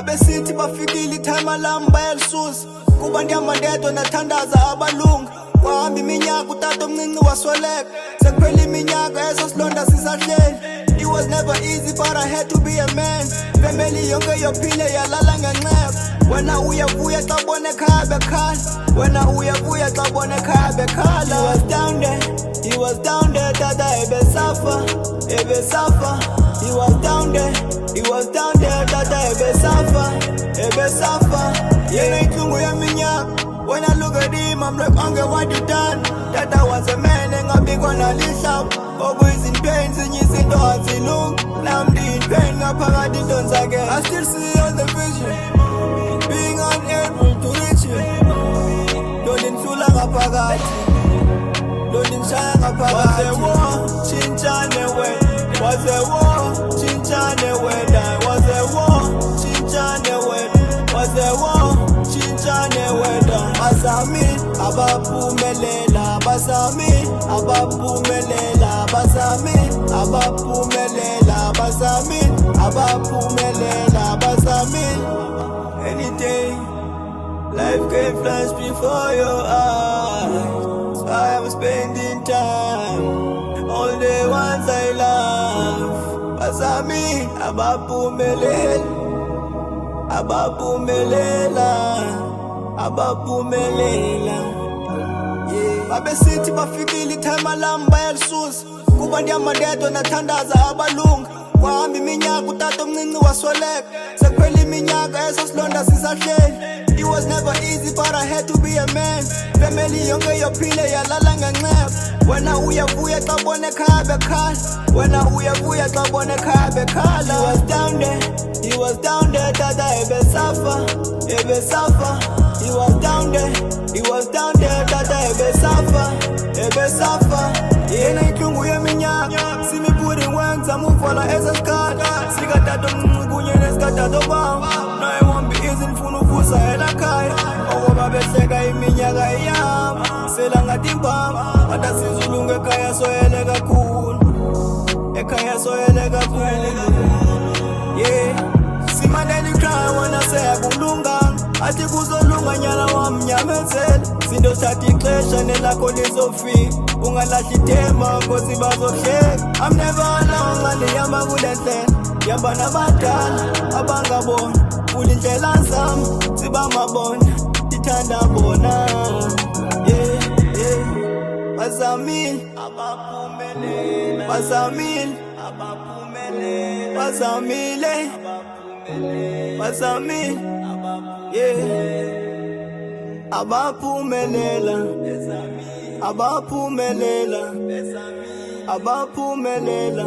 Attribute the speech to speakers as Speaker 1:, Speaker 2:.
Speaker 1: babesithi bafikile time alarm bayalisusa kuba ndiyamandedwa nathandaza abalungu kwahamba iminyaka utata omncinci wasweleka sekuphela iminyaka esasilonda sisahleli. It was never easy but I had to be a man. Family yonke yophile yalala ngenxeba. Wena uyavuya xa ubona ekhaya bekhala. Wena uyavuya xa ubona ekhaya bekhala. He was down there, tata ebesafa. He was down there, tata ebesafa. Yena inhlungu yeminyaka. When I look at him, I'm like, Uncle, what you done? Tata was a man, and I'm big on a list. Always in pain, and you see the heart in long. Now I'm in pain, I'm paradiddles again. I still see all the vision, being unable to reach you. Don't feel like a parati, don't shine a parati. Was a war, chinchane way. Was a war, chinchane way. Was a war, chinchane way. Was a war, chinchane way. Basami, abapumelela, basami, abapumelela, basami, abapumelela, basami, abapumelela, basami. Anything, life can flash before your eyes. So I am spending time, all the ones I love. Basami, abapumelela, abapumelela. Abapumelela, yeah. Babesithi bafikile time alarm bayalisusa kuba ndiyamandedwa nathandaza abalungu kwahamba iminyaka utata omncinci wasweleka sekuphela iminyaka esasilonda sisahleli. It was never easy but I had to be a man. Family yonke yophile yalala ngenxeba. Wena uyavuya xa ubona ekhaya bekhala. Wena uyavuya xa ubona ekhaya bekhala. He was down there, tata ebesafa. He was down there, tata ebesafa. Yena inhlungu yeminyaka, simi putting wings, amufola esasikhala. Sika tata omncinci kunye nesikatata obaba. No, it won't be easy mfuna uvusa elakhaya. Okoba behleka iminyaka iyama. Sela ngathi impama, bata sizulungu ekhaya soyele kakhulu. Ekhaya soyele kakhulu. Yeah, simaneni cry wena seyakulunganga. Athi kuzolunga nyana wami nyamezela. Zinto thatha ixesha nelakho lizofika. Ungalahli ithemba nkosi bazohleka. I'm never alone xa ndihamba kule ndlela. Ndihamba nabadala abangabona. Kule indlela zami sibamabona. Ndithanda bona. Yeah, yeah. Bazamile abapumelela. Bazamile abapumelela. Bazamile bazamile. Yeah. Abapumelela, abapumelela, abapumelela.